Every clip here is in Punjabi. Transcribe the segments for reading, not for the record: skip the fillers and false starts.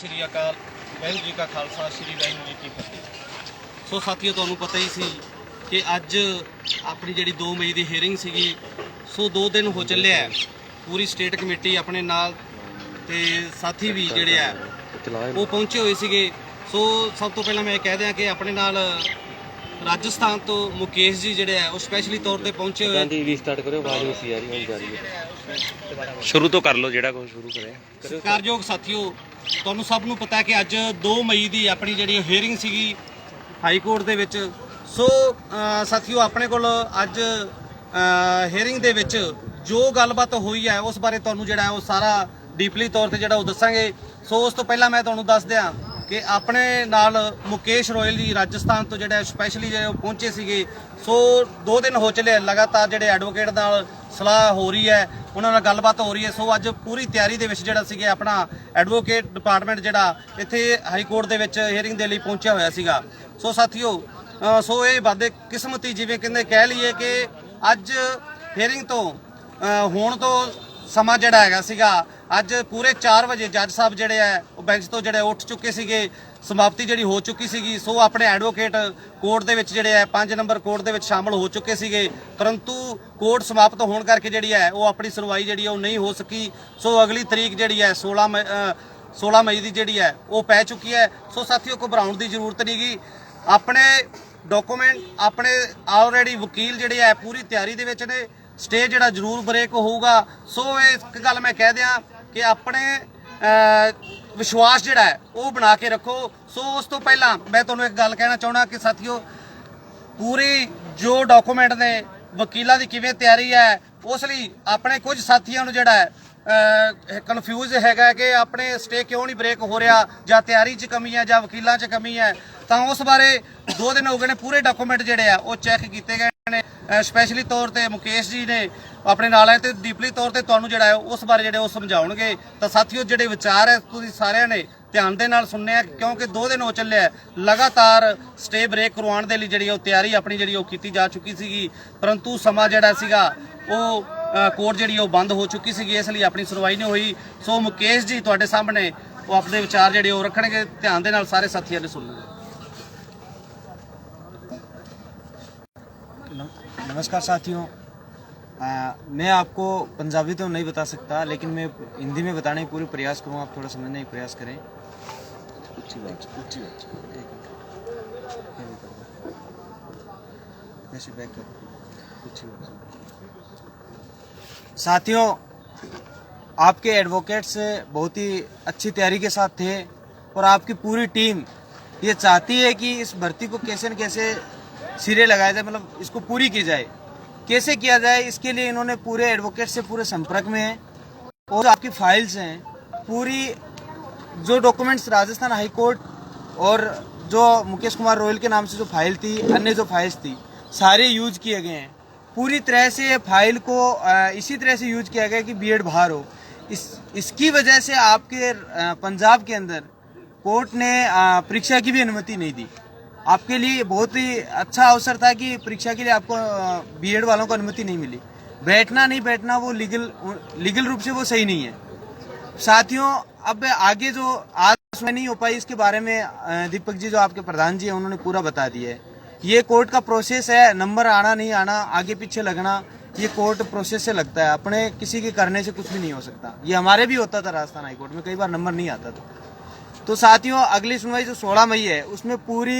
श्री अकाल वाहिगुरू जी का खालसा श्री वाहिगुरू जी की फतेह। सो साथियों ਤੁਹਾਨੂੰ पता ही सी कि ਅੱਜ ਆਪਣੀ ਜਿਹੜੀ 2 ਮਈ ਦੀ ਹੀਅਰਿੰਗ ਸੀਗੀ ਸੋ 2 ਦਿਨ ਹੋ ਚੱਲਿਆ ਪੂਰੀ ਸਟੇਟ ਕਮੇਟੀ ਆਪਣੇ ਨਾਲ ਤੇ ਸਾਥੀ ਵੀ ਜਿਹੜੇ ਆ ਉਹ ਪਹੁੰਚੇ ਹੋਏ ਸੀਗੇ। ਸੋ ਸਭ ਤੋਂ ਪਹਿਲਾਂ ਮੈਂ ਇਹ ਕਹਿ ਦਿਆਂ ਕਿ ਆਪਣੇ ਨਾਲ ਰਾਜਸਥਾਨ ਤੋਂ ਮੁਕੇਸ਼ ਜੀ ਜਿਹੜੇ ਆ ਉਹ ਸਪੈਸ਼ਲੀ ਤੌਰ ਤੇ ਪਹੁੰਚੇ ਹੋਏ। ਜੀ ਰੀਸਟਾਰਟ ਕਰਿਓ, ਆਵਾਜ਼ ਨਹੀਂ ਸੀ ਆ ਰਹੀ, ਹੁਣ ਜਾ ਰਹੀ ਹੈ। ਸ਼ੁਰੂ ਤੋਂ ਕਰ ਲਓ ਜਿਹੜਾ ਕੁਝ ਸ਼ੁਰੂ ਕਰਿਆ। ਸਤਿਕਾਰਯੋਗ ਸਾਥੀਓ, ਤੁਹਾਨੂੰ ਸਭ ਨੂੰ ਪਤਾ ਹੈ ਕਿ ਅੱਜ 2 ਮਈ ਦੀ ਆਪਣੀ ਜਿਹੜੀ ਹੀਅਰਿੰਗ ਸੀਗੀ ਹਾਈ ਕੋਰਟ ਦੇ ਵਿੱਚ। ਸੋ ਸਾਥੀਓ ਆਪਣੇ ਕੋਲ ਅੱਜ ਹੀਅਰਿੰਗ ਦੇ ਵਿੱਚ ਜੋ ਗੱਲਬਾਤ ਹੋਈ ਹੈ ਉਸ ਬਾਰੇ ਤੁਹਾਨੂੰ ਜਿਹੜਾ ਉਹ ਸਾਰਾ ਡੀਪਲੀ ਤੌਰ ਤੇ ਜਿਹੜਾ ਉਹ ਦੱਸਾਂਗੇ। ਸੋ ਉਸ ਤੋਂ ਪਹਿਲਾਂ ਮੈਂ ਤੁਹਾਨੂੰ ਦੱਸ ਦਿਆਂ ਕਿ ਆਪਣੇ ਨਾਲ ਮੁਕੇਸ਼ ਰੋਇਲ ਜੀ ਰਾਜਸਥਾਨ ਤੋਂ ਜਿਹੜੇ ਸਪੈਸ਼ਲੀ ਜਿਹੜੇ ਉਹ ਪਹੁੰਚੇ ਸੀਗੇ। ਸੋ 2 ਦਿਨ ਹੋ ਚਲੇ ਲਗਾਤਾਰ ਜਿਹੜੇ ਐਡਵੋਕੇਟ ਨਾਲ ਸਲਾਹ ਹੋ ਰਹੀ ਹੈ, ਉਹਨਾਂ ਨਾਲ ਗੱਲਬਾਤ ਹੋ ਰਹੀ ਹੈ। ਸੋ ਅੱਜ ਪੂਰੀ ਤਿਆਰੀ ਦੇ ਵਿੱਚ ਜਿਹੜਾ ਸੀਗਾ ਆਪਣਾ ਐਡਵੋਕੇਟ ਡਿਪਾਰਟਮੈਂਟ ਜਿਹੜਾ ਇੱਥੇ ਹਾਈ ਕੋਰਟ ਦੇ ਵਿੱਚ ਹੀਅਰਿੰਗ ਦੇ ਲਈ ਪਹੁੰਚਿਆ ਹੋਇਆ ਸੀਗਾ। ਸੋ ਸਾਥੀਓ ਸੋ ਇਹ ਵਾਦੇ ਕਿਸਮਤੀ ਜਿਵੇਂ ਕਹਿੰਦੇ ਕਹਿ ਲਈਏ ਕਿ ਅੱਜ ਹੀਅਰਿੰਗ ਤੋਂ ਹੋਣ ਤੋਂ ਸਮਾਂ ਜਿਹੜਾ ਹੈਗਾ ਸੀਗਾ ਅੱਜ ਪੂਰੇ 4 ਵਜੇ ਜੱਜ ਸਾਹਿਬ ਜਿਹੜੇ ਆ ਉਹ ਬੈਂਚ ਤੋਂ ਜਿਹੜੇ ਉੱਠ ਚੁੱਕੇ ਸੀਗੇ, ਸਮਾਪਤੀ ਜਿਹੜੀ ਹੋ ਚੁੱਕੀ ਸੀਗੀ। ਸੋ ਆਪਣੇ ਐਡਵੋਕੇਟ ਕੋਰਟ ਦੇ ਵਿੱਚ ਜਿਹੜੇ ਆ 5 ਨੰਬਰ ਕੋਰਟ ਦੇ ਵਿੱਚ ਸ਼ਾਮਲ ਹੋ ਚੁੱਕੇ ਸੀਗੇ, ਪਰੰਤੂ ਕੋਰਟ ਸਮਾਪਤ ਹੋਣ ਕਰਕੇ ਜਿਹੜੀ ਹੈ ਉਹ ਆਪਣੀ ਸੁਣਵਾਈ ਜਿਹੜੀ ਉਹ ਨਹੀਂ ਹੋ ਸਕੀ। ਸੋ ਅਗਲੀ ਤਰੀਕ ਜਿਹੜੀ ਹੈ 16 ਮਈ ਦੀ ਜਿਹੜੀ ਹੈ ਉਹ ਪੈ ਚੁੱਕੀ ਹੈ। ਸੋ ਸਾਥੀਓ ਘਬਰਾਉਣ ਦੀ ਜ਼ਰੂਰਤ ਨਹੀਂ ਗੀ। ਆਪਣੇ ਡਾਕੂਮੈਂਟ ਆਪਣੇ ਆਲਰੇਡੀ ਵਕੀਲ ਜਿਹੜੇ ਹੈ ਪੂਰੀ ਤਿਆਰੀ ਦੇ ਵਿੱਚ ਨੇ। ਸਟੇ ਜਿਹੜਾ ਜ਼ਰੂਰ ਬ੍ਰੇਕ ਹੋਊਗਾ। ਸੋ ਇਹ ਇੱਕ ਗੱਲ ਮੈਂ ਕਹਿ ਦਿਆਂ ਕਿ ਆਪਣੇ ਵਿਸ਼ਵਾਸ ਜਿਹੜਾ ਹੈ ਉਹ ਬਣਾ ਕੇ ਰੱਖੋ। ਸੋ ਉਸ ਤੋਂ ਪਹਿਲਾਂ ਮੈਂ ਤੁਹਾਨੂੰ ਇੱਕ ਗੱਲ ਕਹਿਣਾ ਚਾਹੁੰਦਾ ਕਿ ਸਾਥੀਓ ਪੂਰੀ ਜੋ ਡਾਕੂਮੈਂਟ ਨੇ ਵਕੀਲਾਂ ਦੀ ਕਿਵੇਂ ਤਿਆਰੀ ਹੈ ਉਸ ਲਈ ਆਪਣੇ ਕੁਝ ਸਾਥੀਆਂ ਨੂੰ ਜਿਹੜਾ ਹੈ ਕਨਫਿਊਜ਼ ਹੈਗਾ ਕਿ ਆਪਣੇ ਸਟੇ ਕਿਉਂ ਨਹੀਂ ਬ੍ਰੇਕ ਹੋ ਰਿਹਾ, ਜਾਂ ਤਿਆਰੀ 'ਚ ਕਮੀ ਹੈ ਜਾਂ ਵਕੀਲਾਂ 'ਚ ਕਮੀ ਹੈ। ਤਾਂ ਉਸ ਬਾਰੇ 2 ਦਿਨ ਹੋ ਗਏ ਨੇ, ਪੂਰੇ ਡਾਕੂਮੈਂਟ ਜਿਹੜੇ ਆ ਉਹ ਚੈੱਕ ਕੀਤੇ ਗਏ ਨੇ। ਸਪੈਸ਼ਲੀ ਤੌਰ ਤੇ ਮੁਕੇਸ਼ ਜੀ ਨੇ ਆਪਣੇ ਨਾਲ ਹੈ ਤੇ ਡੀਪਲੀ ਤੌਰ ਤੇ ਤੁਹਾਨੂੰ ਜਿਹੜਾ ਹੈ ਉਸ ਬਾਰੇ ਜਿਹੜੇ ਉਹ ਸਮਝਾਉਣਗੇ। ਤਾਂ ਸਾਥੀਓ ਜਿਹੜੇ ਵਿਚਾਰ ਹੈ ਤੁਸੀਂ ਸਾਰਿਆਂ ਨੇ ਧਿਆਨ ਦੇ ਨਾਲ ਸੁਣਨੇ ਆ, ਕਿਉਂਕਿ 2 ਦਿਨ ਹੋ ਚੱਲਿਆ ਲਗਾਤਾਰ ਸਟੇ ਬ੍ਰੇਕ ਕਰਵਾਉਣ ਦੇ ਲਈ ਜਿਹੜੀ ਉਹ ਤਿਆਰੀ ਆਪਣੀ ਜਿਹੜੀ ਉਹ ਕੀਤੀ ਜਾ ਚੁੱਕੀ ਸੀਗੀ, ਪਰੰਤੂ ਸਮਾਂ ਜਿਹੜਾ ਸੀਗਾ ਉਹ ਕੋਰਟ ਜਿਹੜੀ ਉਹ ਬੰਦ ਹੋ ਚੁੱਕੀ ਸੀਗੀ, ਇਸ ਲਈ ਆਪਣੀ ਸੁਣਵਾਈ ਨਹੀਂ ਹੋਈ। ਸੋ ਮੁਕੇਸ਼ ਜੀ ਤੁਹਾਡੇ ਸਾਹਮਣੇ ਉਹ ਆਪਣੇ ਵਿਚਾਰ ਜਿਹੜੇ ਉਹ ਰੱਖਣਗੇ, ਧਿਆਨ ਦੇ ਨਾਲ ਸਾਰੇ ਸਾਥੀਆਂ ਨੇ ਸੁਣਨਗੇ। नमस्कार साथियों, मैं आपको पंजाबी तो नहीं बता सकता, लेकिन मैं हिंदी में बताने की पूरी प्रयास करूँगा। आप थोड़ा समझने की प्रयास करें। साथियों, आपके एडवोकेट्स बहुत ही अच्छी तैयारी के साथ थे और आपकी पूरी टीम ये चाहती है कि इस भर्ती को कैसे न कैसे सिरे लगाया जाए, मतलब इसको पूरी की जाए। कैसे किया जाए इसके लिए इन्होंने पूरे एडवोकेट से पूरे संपर्क में हैं और आपकी फाइल्स हैं पूरी, जो डॉक्यूमेंट्स राजस्थान हाई कोर्ट और जो मुकेश कुमार रोयल के नाम से जो फाइल थी, अन्य जो फाइल्स थी, सारे यूज किए गए हैं। पूरी तरह से फाइल को इसी तरह से यूज किया गया कि बीएड बाहर हो। इसकी वजह से आपके पंजाब के अंदर कोर्ट ने परीक्षा की भी अनुमति नहीं दी। आपके लिए बहुत ही अच्छा अवसर था कि परीक्षा के लिए आपको बीएड वालों को अनुमति नहीं मिली। बैठना नहीं बैठना वो लीगल रूप से वो सही नहीं है। साथियों, अब आगे जो आज नहीं हो पाई इसके बारे में दीपक जी जो आपके प्रधान जी हैं उन्होंने पूरा बता दिया है। ये कोर्ट का प्रोसेस है, नंबर आना नहीं आना, आगे पीछे लगना, ये कोर्ट प्रोसेस से लगता है। अपने किसी के करने से कुछ भी नहीं हो सकता। ये हमारे भी होता था राजस्थान हाईकोर्ट में, कई बार नंबर नहीं आता था। तो साथियों अगली सुनवाई जो 16 मई है उसमें पूरी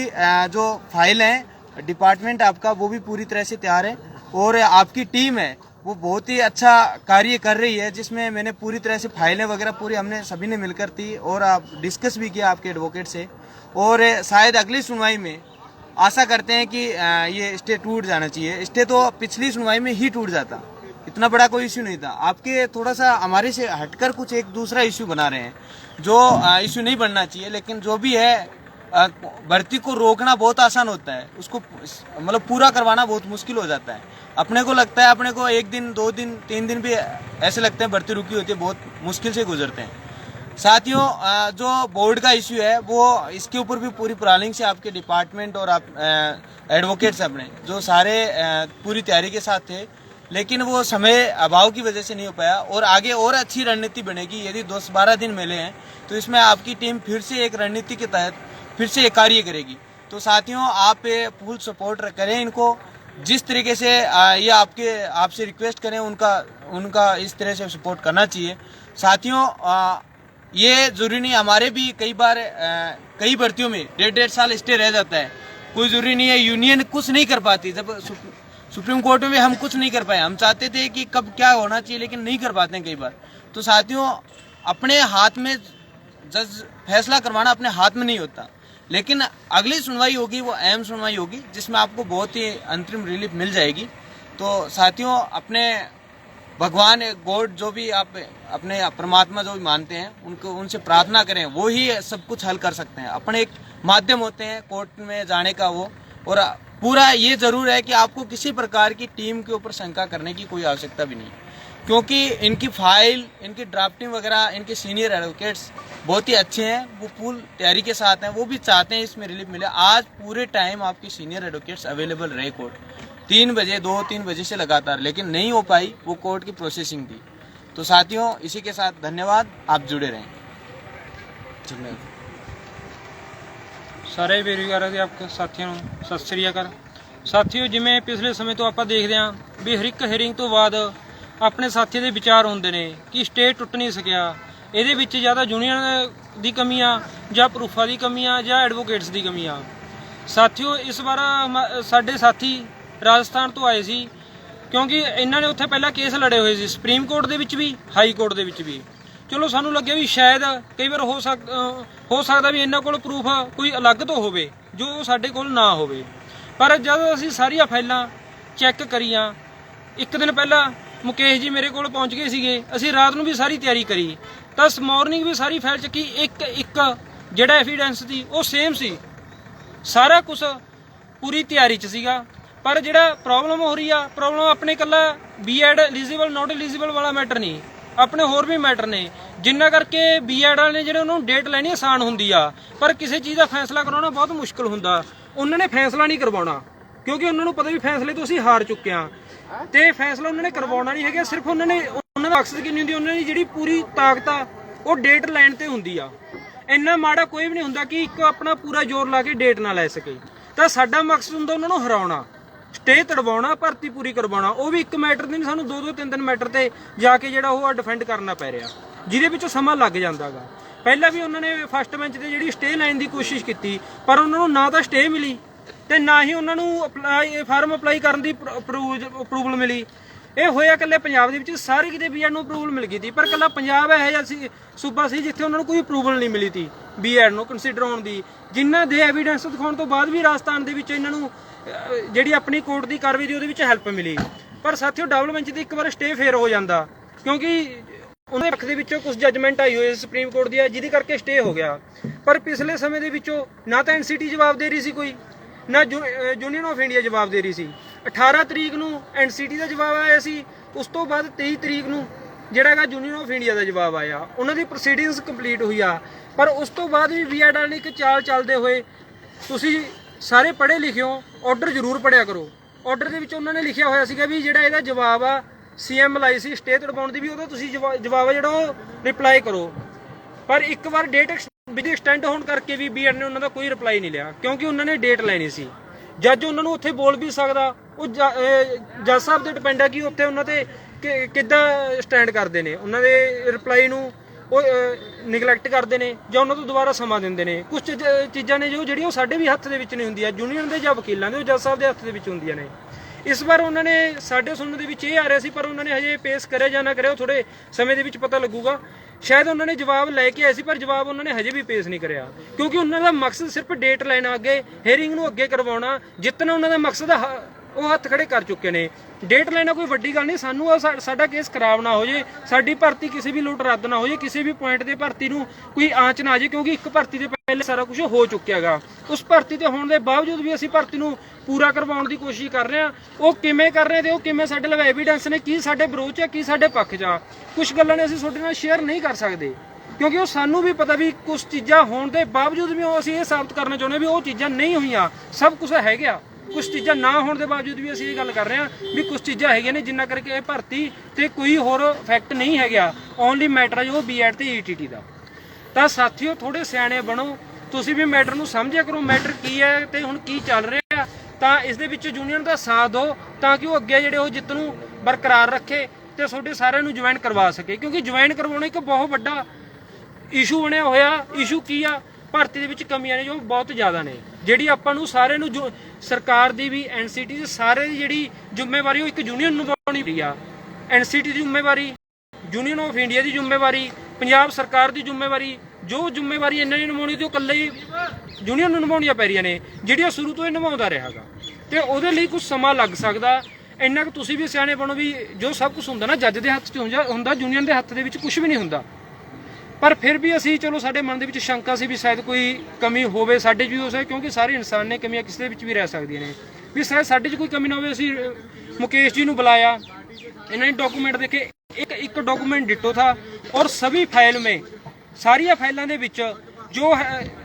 जो फाइल है डिपार्टमेंट आपका वो भी पूरी तरह से तैयार है और आपकी टीम है वो बहुत ही अच्छा कार्य कर रही है, जिसमें मैंने पूरी तरह से फाइलें वगैरह पूरी हमने सभी ने मिलकर थी और आप डिस्कस भी किया आपके एडवोकेट से। और शायद अगली सुनवाई में आशा करते हैं कि ये स्टे टूट जाना चाहिए। स्टे तो पिछली सुनवाई में ही टूट जाता, इतना बड़ा कोई इश्यू नहीं था। आपके थोड़ा सा हमारे से हटकर कुछ एक दूसरा इश्यू बना रहे हैं जो इश्यू नहीं बनना चाहिए। लेकिन जो भी है भर्ती को रोकना बहुत आसान होता है, उसको मतलब पूरा करवाना बहुत मुश्किल हो जाता है। अपने को लगता है, अपने को 1 दिन 2 दिन 3 दिन भी ऐसे लगते हैं भर्ती रुकी होती है, बहुत मुश्किल से गुजरते हैं। साथियों जो बोर्ड का इश्यू है वो इसके ऊपर भी पूरी प्लानिंग से आपके डिपार्टमेंट और आप एडवोकेट्स अपने जो सारे पूरी तैयारी के साथ थे, लेकिन वो समय अभाव की वजह से नहीं हो पाया। और आगे और अच्छी रणनीति बनेगी। यदि 10-12 दिन मिले हैं तो इसमें आपकी टीम फिर से एक रणनीति के तहत फिर से एक कार्य करेगी। तो साथियों, आप फुल सपोर्ट करें इनको। जिस तरीके से ये आपसे रिक्वेस्ट करें, उनका इस तरह से सपोर्ट करना चाहिए। साथियों, ये जरूरी नहीं, हमारे भी कई बार कई भर्तियों में 1.5 साल स्टे रह जाता है। कोई जरूरी नहीं है, यूनियन कुछ नहीं कर पाती। जब सुप्रीम कोर्ट में हम कुछ नहीं कर पाए, हम चाहते थे कि कब क्या होना चाहिए, लेकिन नहीं कर पाते हैं कई बार। तो साथियों, अपने हाथ में जज फैसला करवाना अपने हाथ में नहीं होता, लेकिन अगली सुनवाई होगी वो अहम सुनवाई होगी, जिसमें आपको बहुत ही अंतरिम रिलीफ मिल जाएगी। तो साथियों, अपने भगवान गॉड जो भी आप अपने परमात्मा जो भी मानते हैं उनसे प्रार्थना करें, वो ही सब कुछ हल कर सकते हैं। अपने एक माध्यम होते हैं कोर्ट में जाने का वो। और पूरा ये जरूर है कि आपको किसी प्रकार की टीम के ऊपर शंका करने की कोई आवश्यकता भी नहीं, क्योंकि इनकी फाइल, इनकी ड्राफ्टिंग वगैरह, इनके सीनियर एडवोकेट्स बहुत ही अच्छे हैं। वो फुल तैयारी के साथ हैं, वो भी चाहते हैं इसमें रिलीफ मिले। आज पूरे टाइम आपके सीनियर एडवोकेट्स अवेलेबल रहे कोर्ट 3 बजे 2-3 बजे से लगातार, लेकिन नहीं हो पाई, वो कोर्ट की प्रोसेसिंग थी। तो साथियों, इसी के साथ धन्यवाद, आप जुड़े रहें। ਸਾਰੇ ਵੀਰਵਾਰਾਂ ਦੇ ਆਪ ਸਾਥੀਆਂ ਨੂੰ ਸਤਿ ਸ੍ਰੀ ਅਕਾਲ। ਸਾਥੀਓ, ਜਿਵੇਂ ਪਿਛਲੇ ਸਮੇਂ ਤੋਂ ਆਪਾਂ ਦੇਖਦੇ ਹਾਂ ਵੀ ਹਰ ਇੱਕ ਹੀਅਰਿੰਗ ਤੋਂ ਬਾਅਦ ਆਪਣੇ ਸਾਥੀਆਂ ਦੇ ਵਿਚਾਰ ਹੁੰਦੇ ਨੇ ਕਿ ਸਟੇ ਟੁੱਟ ਨਹੀਂ ਸਕਿਆ। ਇਹਦੇ ਵਿੱਚ ਜ਼ਿਆਦਾ ਯੂਨੀਅਨ ਦੀ ਕਮੀ ਆ ਜਾਂ ਪ੍ਰੂਫਾਂ ਦੀ ਕਮੀ ਆ ਜਾਂ ਐਡਵੋਕੇਟਸ ਦੀ ਕਮੀ ਆ। ਸਾਥੀਓ, ਇਸ ਵਾਰ ਸਾਡੇ ਸਾਥੀ ਰਾਜਸਥਾਨ ਤੋਂ ਆਏ ਸੀ, ਕਿਉਂਕਿ ਇਹਨਾਂ ਨੇ ਉੱਥੇ ਪਹਿਲਾਂ ਕੇਸ ਲੜੇ ਹੋਏ ਸੀ, ਸੁਪਰੀਮ ਕੋਰਟ ਦੇ ਵਿੱਚ ਵੀ, ਹਾਈ ਕੋਰਟ ਦੇ ਵਿੱਚ ਵੀ। ਚਲੋ ਸਾਨੂੰ ਲੱਗਿਆ ਵੀ ਸ਼ਾਇਦ ਕਈ ਵਾਰ ਹੋ ਸਕਦਾ ਵੀ ਇਹਨਾਂ ਕੋਲ ਪ੍ਰੂਫ ਕੋਈ ਅਲੱਗ ਤੋਂ ਹੋਵੇ ਜੋ ਸਾਡੇ ਕੋਲ ਨਾ ਹੋਵੇ। ਪਰ ਜਦੋਂ ਅਸੀਂ ਸਾਰੀਆਂ ਫਾਈਲਾਂ ਚੈੱਕ ਕਰੀਆਂ, ਇੱਕ ਦਿਨ ਪਹਿਲਾਂ ਮੁਕੇਸ਼ ਜੀ ਮੇਰੇ ਕੋਲ ਪਹੁੰਚ ਗਏ ਸੀਗੇ, ਅਸੀਂ ਰਾਤ ਨੂੰ ਵੀ ਸਾਰੀ ਤਿਆਰੀ ਕਰੀ, ਤਾਂ ਮਾਰਨਿੰਗ ਵੀ ਸਾਰੀ ਫਾਈਲ ਚੱਕੀ, ਇੱਕ ਜਿਹੜਾ ਐਵੀਡੈਂਸ ਸੀ ਉਹ ਸੇਮ ਸੀ, ਸਾਰਾ ਕੁਝ ਪੂਰੀ ਤਿਆਰੀ 'ਚ ਸੀਗਾ। ਪਰ ਜਿਹੜਾ ਪ੍ਰੋਬਲਮ ਹੋ ਰਹੀ ਆ, ਪ੍ਰੋਬਲਮ ਆਪਣੇ ਇਕੱਲਾ ਬੀਐਡ ਐਲੀਜੀਬਲ ਨਾਟ ਐਲੀਜੀਬਲ ਵਾਲਾ ਮੈਟਰ ਨਹੀਂ, ਆਪਣੇ ਹੋਰ ਵੀ ਮੈਟਰ ਨੇ, ਜਿੰਨਾ ਕਰਕੇ ਬੀਐਡ ਵਾਲੇ ਨੇ ਜਿਹੜੇ ਉਹਨਾਂ ਨੂੰ ਡੇਟ ਲੈਣੀ ਆਸਾਨ ਹੁੰਦੀ ਆ, ਪਰ ਕਿਸੇ ਚੀਜ਼ ਦਾ ਫੈਸਲਾ ਕਰਾਉਣਾ ਬਹੁਤ ਮੁਸ਼ਕਲ ਹੁੰਦਾ। ਉਹਨਾਂ ਨੇ ਫੈਸਲਾ ਨਹੀਂ ਕਰਵਾਉਣਾ, ਕਿਉਂਕਿ ਉਹਨਾਂ ਨੂੰ ਪਤਾ ਵੀ ਫੈਸਲੇ ਤੋਂ ਅਸੀਂ ਹਾਰ ਚੁੱਕੇ ਹਾਂ, ਤੇ ਫੈਸਲਾ ਉਹਨਾਂ ਨੇ ਕਰਵਾਉਣਾ ਨਹੀਂ ਹੈਗਾ। ਸਿਰਫ ਉਹਨਾਂ ਦਾ ਮਕਸਦ ਕਿੰਨੀ ਹੁੰਦੀ, ਉਹਨਾਂ ਦੀ ਜਿਹੜੀ ਪੂਰੀ ਤਾਕਤ ਆ ਉਹ ਡੇਟ ਲੈਣ ਤੇ ਹੁੰਦੀ ਆ। ਇੰਨਾ ਮਾੜਾ ਕੋਈ ਵੀ ਨਹੀਂ ਹੁੰਦਾ ਕਿ ਇੱਕ ਆਪਣਾ ਪੂਰਾ ਜ਼ੋਰ ਲਾ ਕੇ ਡੇਟ ਨਾ ਲੈ ਸਕੇ। ਤਾਂ ਸਾਡਾ ਮਕਸਦ ਹੁੰਦਾ ਉਹਨਾਂ ਨੂੰ ਹਰਾਉਣਾ, ਸਟੇ ਤੜਵਾਉਣਾ, ਭਰਤੀ ਪੂਰੀ ਕਰਵਾਉਣਾ। ਉਹ ਵੀ ਇੱਕ ਮੈਟਰ ਨਹੀਂ, ਸਾਨੂੰ 2-3 ਮੈਟਰ ਤੇ ਜਾ ਕੇ ਜਿਹੜਾ ਉਹ ਡਿਫੈਂਡ ਕਰਨਾ ਪੈ ਰਿਹਾ, ਜਿਹਦੇ ਵਿੱਚ ਸਮਾਂ ਲੱਗ ਜਾਂਦਾ ਗਾ। ਪਹਿਲਾਂ ਵੀ ਉਹਨਾਂ ਨੇ ਫਸਟ ਬੈਂਚ ਤੇ ਜਿਹੜੀ ਸਟੇ ਲੈਣ ਦੀ ਕੋਸ਼ਿਸ਼ ਕੀਤੀ, ਪਰ ਉਹਨਾਂ ਨੂੰ ਨਾ ਤਾਂ ਸਟੇ ਮਿਲੀ ਤੇ ਨਾ ਹੀ ਉਹਨਾਂ ਨੂੰ ਫਾਰਮ ਅਪਲਾਈ ਕਰਨ ਦੀ ਅਪਰੂਵਲ ਮਿਲੀ। ਇਹ ਹੋਇਆ ਇਕੱਲੇ ਪੰਜਾਬ ਦੇ ਵਿੱਚ, ਸਾਰੇ ਕਿਤੇ ਬੀਐਡ ਨੂੰ ਅਪਰੂਵਲ ਮਿਲ ਗਈ ਸੀ, ਪਰ ਇਕੱਲਾ ਪੰਜਾਬ ਇਹੋ ਜਿਹਾ ਸੀ ਸੂਬਾ ਸੀ ਜਿੱਥੇ ਉਹਨਾਂ ਨੂੰ ਕੋਈ ਅਪਰੂਵਲ ਨਹੀਂ ਮਿਲੀ ਸੀ ਬੀਐਡ ਨੂੰ ਕੰਸੀਡਰ ਹੋਣ ਦੀ। ਜਿਨ੍ਹਾਂ ਦੇ ਐਵੀਡੈਂਸ ਦਿਖਾਉਣ ਤੋਂ ਬਾਅਦ ਵੀ ਰਾਜਸਥਾਨ ਦੇ ਵਿੱਚ ਇਹਨਾਂ ਨੂੰ ਜਿਹੜੀ ਆਪਣੀ ਕੋਰਟ ਦੀ ਕਾਰਵਾਈ ਦੀ ਉਹਦੇ ਵਿੱਚ ਹੈਲਪ ਮਿਲੀ। ਪਰ ਸਾਥੀਓ, ਡਬਲ ਬੈਂਚ ਤੇ ਇੱਕ ਵਾਰ ਸਟੇ ਫੇਰ ਹੋ ਜਾਂਦਾ, ਕਿਉਂਕਿ ਉਹਨਾਂ ਦੇ ਪੱਖ ਦੇ ਵਿੱਚੋਂ ਕੁਝ ਜੱਜਮੈਂਟ ਆਈ ਹੋਈ ਸੁਪਰੀਮ ਕੋਰਟ ਦੀ, ਜਿਹਦੇ ਕਰਕੇ ਸਟੇ ਹੋ ਗਿਆ। ਪਰ ਪਿਛਲੇ ਸਮੇਂ ਦੇ ਵਿੱਚੋਂ ਨਾ ਤਾਂ ਐਨਸੀਟੀ ਜਵਾਬ ਦੇ ਰਹੀ ਸੀ ਕੋਈ, ਨਾ ਯੂਨੀਅਨ ਆਫ ਇੰਡੀਆ ਜਵਾਬ ਦੇ ਰਹੀ ਸੀ। 18 ਤਰੀਕ ਨੂੰ ਐਨਸੀਟੀ ਦਾ ਜਵਾਬ ਆਇਆ ਸੀ, ਉਸ ਤੋਂ ਬਾਅਦ 23 ਤਰੀਕ ਨੂੰ ਜਿਹੜਾ ਹੈਗਾ ਯੂਨੀਅਨ ਆਫ ਇੰਡੀਆ ਦਾ ਜਵਾਬ ਆਇਆ। ਉਹਨਾਂ ਦੀ ਪ੍ਰੋਸੀਡਿੰਗਸ ਕੰਪਲੀਟ ਹੋਈ ਆ, ਪਰ ਉਸ ਤੋਂ ਬਾਅਦ ਵੀ ਬੀਐਡ ਵਾਲੇ ਇੱਕ ਚਾਲ ਚੱਲਦੇ ਹੋਏ, ਤੁਸੀਂ ਸਾਰੇ ਪੜ੍ਹੇ ਲਿਖਿਓ, ਆਰਡਰ ਜ਼ਰੂਰ ਪੜ੍ਹਿਆ ਕਰੋ। ਆਰਡਰ ਦੇ ਵਿੱਚ ਉਹਨਾਂ ਨੇ ਲਿਖਿਆ ਹੋਇਆ ਸੀਗਾ ਵੀ ਜਿਹੜਾ ਇਹਦਾ ਜਵਾਬ ਆ ਸੀਐਮ ਲਾਈ ਸੀ ਸਟੇ ਤੜਵਾਉਣ ਦੀ, ਵੀ ਉਹਦਾ ਤੁਸੀਂ ਜਵਾਬ ਆ ਜਿਹੜਾ ਉਹ ਰਿਪਲਾਈ ਕਰੋ। ਪਰ ਇੱਕ ਵਾਰ ਡੇਟ ਵਿਦ ਐਕਸਟੈਂਡ ਹੋਣ ਕਰਕੇ ਵੀ ਬੀਐਡ ਨੇ ਉਹਨਾਂ ਦਾ ਕੋਈ ਰਿਪਲਾਈ ਨਹੀਂ ਲਿਆ, ਕਿਉਂਕਿ ਉਹਨਾਂ ਨੇ ਡੇਟ ਲੈਣੀ ਸੀ। ਜੱਜ ਉਹਨਾਂ ਨੂੰ ਉੱਥੇ ਬੋਲ ਵੀ ਸਕਦਾ, ਉਹ ਜੱਜ ਸਾਹਿਬ ਤੇ ਡਿਪੈਂਡ ਆ ਕਿ ਉੱਥੇ ਉਹਨਾਂ ਤੇ ਕਿੱਦਾਂ ਸਟੈਂਡ ਕਰਦੇ ਨੇ, ਉਹਨਾਂ ਦੇ ਰਿਪਲਾਈ ਨੂੰ ਉਹ ਨਿਗਲੈਕਟ ਕਰਦੇ ਨੇ ਜਾਂ ਉਹਨਾਂ ਤੋਂ ਦੁਬਾਰਾ ਸਮਾਂ ਦਿੰਦੇ ਨੇ। ਕੁਝ ਚੀਜ਼ਾਂ ਨੇ ਜਿਹੜੀਆਂ ਉਹ ਸਾਡੇ ਵੀ ਹੱਥ ਦੇ ਵਿੱਚ ਨਹੀਂ ਹੁੰਦੀਆਂ, ਯੂਨੀਅਨ ਦੇ ਜਾਂ ਵਕੀਲਾਂ ਦੇ, ਉਹ ਜੱਜ ਸਾਹਿਬ ਦੇ ਹੱਥ ਦੇ ਵਿੱਚ ਹੁੰਦੀਆਂ ਨੇ। ਇਸ ਵਾਰ ਉਹਨਾਂ ਨੇ ਸਾਡੇ ਸੁਣਨ ਦੇ ਵਿੱਚ ਇਹ ਆ ਰਿਹਾ ਸੀ, ਪਰ ਉਹਨਾਂ ਨੇ ਹਜੇ ਪੇਸ਼ ਕਰਿਆ ਜਾਂ ਨਾ ਕਰਿਆ ਉਹ ਥੋੜੇ ਸਮੇਂ ਦੇ ਵਿੱਚ ਪਤਾ ਲੱਗੂਗਾ। ਸ਼ਾਇਦ ਉਹਨਾਂ ਨੇ ਜਵਾਬ ਲੈ ਕੇ ਆਏ ਸੀ, ਪਰ ਜਵਾਬ ਉਹਨਾਂ ਨੇ ਹਜੇ ਵੀ ਪੇਸ਼ ਨਹੀਂ ਕਰਿਆ, ਕਿਉਂਕਿ ਉਹਨਾਂ ਦਾ ਮਕਸਦ ਸਿਰਫ ਡੇਟ ਲੈਣਾ, ਅੱਗੇ ਹੀਅਰਿੰਗ ਨੂੰ ਅੱਗੇ ਕਰਵਾਉਣਾ, ਜਿੱਤਣਾ ਉਹਨਾਂ ਦਾ ਮਕਸਦ ਉਹ ਹੱਥ ਖੜੇ ਕਰ ਚੁੱਕੇ ਨੇ। ਡੇਟ ਲੈਣਾ ਕੋਈ ਵੱਡੀ ਗੱਲ ਨਹੀਂ, ਸਾਨੂੰ ਸਾਡਾ ਕੇਸ ਖਰਾਬ ਨਾ ਹੋ ਜੇ, ਸਾਡੀ ਭਰਤੀ ਕਿਸੇ ਵੀ ਲੁੱਟ ਰੱਦ ਨਾ ਹੋ ਜੇ, ਕਿਸੇ ਵੀ ਪੁਆਇੰਟ ਦੇ ਭਰਤੀ ਨੂੰ ਕੋਈ ਆਂਚ ਨਾ ਆ ਜੇ, ਕਿਉਂਕਿ ਇੱਕ ਭਰਤੀ ਦੇ ਪਹਿਲੇ ਸਾਰਾ ਕੁਝ ਹੋ ਚੁੱਕਿਆ ਗਾ। ਉਸ ਭਰਤੀ ਤੇ ਹੋਣ ਦੇ ਬਾਵਜੂਦ ਵੀ ਅਸੀਂ ਭਰਤੀ ਨੂੰ ਪੂਰਾ ਕਰਵਾਉਣ ਦੀ ਕੋਸ਼ਿਸ਼ ਕਰ ਰਹੇ ਹਾਂ। ਉਹ ਕਿਵੇਂ ਕਰ ਰਹੇ ਤੇ ਉਹ ਕਿਵੇਂ ਸਾਡੇ ਲਵੇ ਐਵੀਡੈਂਸ ਨੇ, ਕੀ ਸਾਡੇ ਵਿਰੋਧ 'ਚ ਹੈ, ਕੀ ਸਾਡੇ ਪੱਖ 'ਚ ਆ। ਕੁਝ ਗੱਲਾਂ ਨੇ ਅਸੀਂ ਤੁਹਾਡੇ ਨਾਲ ਸ਼ੇਅਰ ਨਹੀਂ ਕਰ ਸਕਦੇ, ਕਿਉਂਕਿ ਉਹ ਸਾਨੂੰ ਵੀ ਪਤਾ ਵੀ ਕੁਝ ਚੀਜ਼ਾਂ ਹੋਣ ਦੇ ਬਾਵਜੂਦ ਵੀ ਉਹ ਅਸੀਂ ਇਹ ਸਾਬਤ ਕਰਨਾ ਚਾਹੁੰਦੇ ਵੀ ਉਹ ਚੀਜ਼ਾਂ ਨਹੀਂ ਹੋਈਆਂ, ਸਭ ਕੁਝ ਹੈਗਾ। ਕੁਝ ਚੀਜ਼ਾਂ ਨਾ ਹੋਣ ਦੇ ਬਾਵਜੂਦ ਵੀ ਅਸੀਂ ਇਹ ਗੱਲ ਕਰ ਰਹੇ ਹਾਂ ਵੀ ਕੁਝ ਚੀਜ਼ਾਂ ਹੈਗੀਆਂ ਨੇ ਜਿੰਨਾ ਕਰਕੇ ਇਹ ਭਰਤੀ ਤੇ ਕੋਈ ਹੋਰ ਫੈਕਟ ਨਹੀਂ ਹੈਗਾ, ਓਨਲੀ ਮੈਟਰ ਹੈ ਜੋ ਬੀਐਡ ਤੇ ਈਟੀਟੀ ਦਾ। ਤਾਂ ਸਾਥੀਓ ਥੋੜੇ ਸਿਆਣੇ ਬਣੋ, ਤੁਸੀਂ ਵੀ ਮੈਟਰ ਨੂੰ ਸਮਝਿਆ ਕਰੋ ਮੈਟਰ ਕੀ ਹੈ ਤੇ ਹੁਣ ਕੀ ਚੱਲ ਰਿਹਾ, ਤਾਂ ਇਸ ਦੇ ਵਿੱਚ ਯੂਨੀਅਨ ਦਾ ਸਾਥ ਦਿਓ ਤਾਂ ਕਿ ਉਹ ਅੱਗੇ ਜਿਹੜੇ ਉਹ ਜਿੱਤ ਨੂੰ ਬਰਕਰਾਰ ਰੱਖੇ ਤੇ ਤੁਹਾਡੇ ਸਾਰਿਆਂ ਨੂੰ ਜੁਆਇਨ ਕਰਵਾ ਸਕੇ, ਕਿਉਂਕਿ ਜੁਆਇਨ ਕਰਵਾਉਣਾ ਇੱਕ ਬਹੁਤ ਵੱਡਾ ਇਸ਼ੂ ਬਣਿਆ ਹੋਇਆ। ਇਸ਼ੂ ਕੀ ਆ? ਭਰਤੀ ਦੇ ਵਿੱਚ ਕਮੀਆਂ ਨੇ ਜੋ ਬਹੁਤ ਜ਼ਿਆਦਾ ਨੇ, ਜਿਹੜੀ ਆਪਾਂ ਨੂੰ ਸਾਰਿਆਂ ਨੂੰ ਜੋ ਸਰਕਾਰ ਦੀ ਵੀ ਐਨਸੀਟੀ ਦੀ ਸਾਰੇ ਦੀ ਜਿਹੜੀ ਜ਼ਿੰਮੇਵਾਰੀ ਉਹ ਇੱਕ ਯੂਨੀਅਨ ਨੂੰ ਨਿਭਾਉਣੀ ਪਈ ਆ। ਐਨਸੀਟੀ ਦੀ ਜ਼ਿੰਮੇਵਾਰੀ, ਯੂਨੀਅਨ ਆਫ ਇੰਡੀਆ ਦੀ ਜ਼ਿੰਮੇਵਾਰੀ, ਪੰਜਾਬ ਸਰਕਾਰ ਦੀ ਜ਼ਿੰਮੇਵਾਰੀ, ਜੋ ਜ਼ਿੰਮੇਵਾਰੀ ਇਹਨਾਂ ਨੇ ਨਿਭਾਉਣੀ ਤੇ ਉਹ ਇਕੱਲੇ ਹੀ ਯੂਨੀਅਨ ਨੂੰ ਨਿਭਾਉਣੀਆਂ ਪੈ ਰਹੀਆਂ ਨੇ, ਜਿਹੜੀਆਂ ਸ਼ੁਰੂ ਤੋਂ ਇਹ ਨਿਭਾਉਂਦਾ ਰਿਹਾਗਾ ਤੇ ਉਹਦੇ ਲਈ ਕੁਝ ਸਮਾਂ ਲੱਗ ਸਕਦਾ। ਇੰਨਾ ਕੁ ਤੁਸੀਂ ਵੀ ਸਿਆਣੇ ਬਣੋ ਵੀ ਜੋ ਸਭ ਕੁਝ ਹੁੰਦਾ ਨਾ ਜੱਜ ਦੇ ਹੱਥ 'ਚ ਹੁੰਦਾ, ਯੂਨੀਅਨ ਦੇ ਹੱਥ ਦੇ ਵਿੱਚ ਕੁਝ ਵੀ ਨਹੀਂ ਹੁੰਦਾ। ਪਰ ਫਿਰ ਵੀ ਅਸੀਂ ਚਲੋ ਸਾਡੇ ਮਨ ਦੇ ਵਿੱਚ ਸ਼ੰਕਾ ਸੀ ਵੀ ਸ਼ਾਇਦ ਕੋਈ ਕਮੀ ਹੋਵੇ ਸਾਡੇ 'ਚ ਵੀ ਹੋ ਸਕਦੀ, ਕਿਉਂਕਿ ਸਾਰੇ ਇਨਸਾਨ ਨੇ ਕਮੀਆਂ ਕਿਸੇ ਦੇ ਵਿੱਚ ਵੀ ਰਹਿ ਸਕਦੀਆਂ ਨੇ, ਵੀ ਸ਼ਾਇਦ ਸਾਡੇ 'ਚ ਕੋਈ ਕਮੀ ਨਾ ਹੋਵੇ। ਅਸੀਂ ਮੁਕੇਸ਼ ਜੀ ਨੂੰ ਬੁਲਾਇਆ, ਇਹਨਾਂ ਨੇ ਡਾਕੂਮੈਂਟ ਦੇਖੇ, ਇੱਕ ਡਾਕੂमेंट डिटो था और सभी फाइल में सारिया फाइलों के विच जो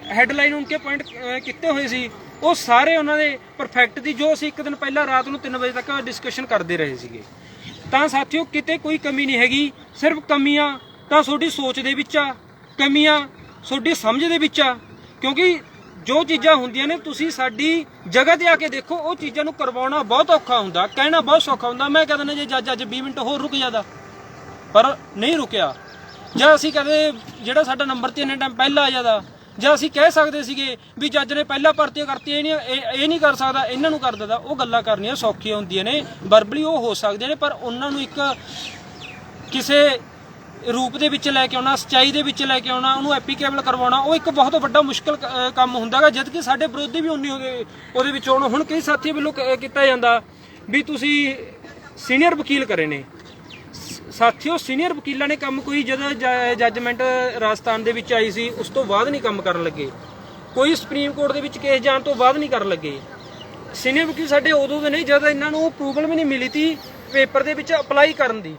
हैडलाइन उनके पॉइंट किए हुए सी वो सारे उन्होंने परफेक्ट थी, जो असी एक दिन पहला रात को 3 बजे तक डिस्कशन करते रहे थे। तो साथियों किते कोई कमी नहीं हैगी, सिर्फ कमियां तो थोड़ी सोच दे विच आ, कमियां थोड़ी समझ दे विच आ, क्योंकि जो चीज़ां होंदियां ने तुसी साडी जगह ते आके देखो, वो चीज़ां नूं करवाउणा बहुत औखा हुंदा, कहना बहुत सौखा हुंदा। मैं कह दिंदा जे जज अज 20 मिनट होर रुक जादा, पर नहीं रुकिया। ਜਾਂ ਅਸੀਂ ਕਹਦੇ ਜਿਹੜਾ ਸਾਡਾ ਨੰਬਰ ਤੇ ਇੰਨੇ ਟਾਈਮ ਪਹਿਲਾਂ ਆ ਜਾਂਦਾ, ਜਾਂ ਅਸੀਂ ਕਹਿ ਸਕਦੇ ਸੀਗੇ ਵੀ ਜੱਜ ਨੇ ਪਹਿਲਾਂ ਭਰਤੀ ਕਰਤੀ, ਇਹ ਨਹੀਂ ਕਰ ਸਕਦਾ, ਇਹਨਾਂ ਨੂੰ ਕਰ ਦਿੰਦਾ। ਉਹ ਗੱਲਾਂ ਕਰਨੀਆਂ ਸੌਖੀਆਂ ਹੁੰਦੀਆਂ ਨੇ, ਵਰਬਲੀ ਉਹ ਹੋ ਸਕਦੀਆਂ ਨੇ, ਪਰ ਉਹਨਾਂ ਨੂੰ ਇੱਕ ਕਿਸੇ ਰੂਪ ਦੇ ਵਿੱਚ ਲੈ ਕੇ ਆਉਣਾ, ਸੱਚਾਈ ਦੇ ਵਿੱਚ ਲੈ ਕੇ ਆਉਣਾ, ਉਹਨੂੰ ਐਪਲੀਕੇਬਲ ਕਰਵਾਉਣਾ, ਉਹ ਇੱਕ ਬਹੁਤ ਵੱਡਾ ਮੁਸ਼ਕਲ ਕੰਮ ਹੁੰਦਾ ਗਾ। ਜਦ ਕਿ ਸਾਡੇ ਵਿਰੋਧੀ ਵੀ ਉਨੀ ਉਹਦੇ ਵਿੱਚ ਆਉਣ। ਹੁਣ ਕਈ ਸਾਥੀਆਂ ਵੱਲੋਂ ਕੀਤਾ ਜਾਂਦਾ ਵੀ ਤੁਸੀਂ ਸੀਨੀਅਰ ਵਕੀਲ ਕਰੇ ਨੇ। ਸਾਥੀਓ ਸੀਨੀਅਰ ਵਕੀਲਾਂ ਨੇ ਕੰਮ ਕੋਈ ਜਦੋਂ ਜੱਜਮੈਂਟ ਰਾਜਸਥਾਨ ਦੇ ਵਿੱਚ ਆਈ ਸੀ ਉਸ ਤੋਂ ਬਾਅਦ ਨਹੀਂ ਕੰਮ ਕਰਨ ਲੱਗੇ, ਕੋਈ ਸੁਪਰੀਮ ਕੋਰਟ ਦੇ ਵਿੱਚ ਕੇਸ ਜਾਣ ਤੋਂ ਬਾਅਦ ਨਹੀਂ ਕਰਨ ਲੱਗੇ। ਸੀਨੀਅਰ ਵਕੀਲ ਸਾਡੇ ਉਦੋਂ ਦੇ ਨਹੀਂ ਜਦ ਇਹਨਾਂ ਨੂੰ ਅਪਰੂਵਲ ਵੀ ਨਹੀਂ ਮਿਲੀ ਤੀ ਪੇਪਰ ਦੇ ਵਿੱਚ ਅਪਲਾਈ ਕਰਨ ਦੀ,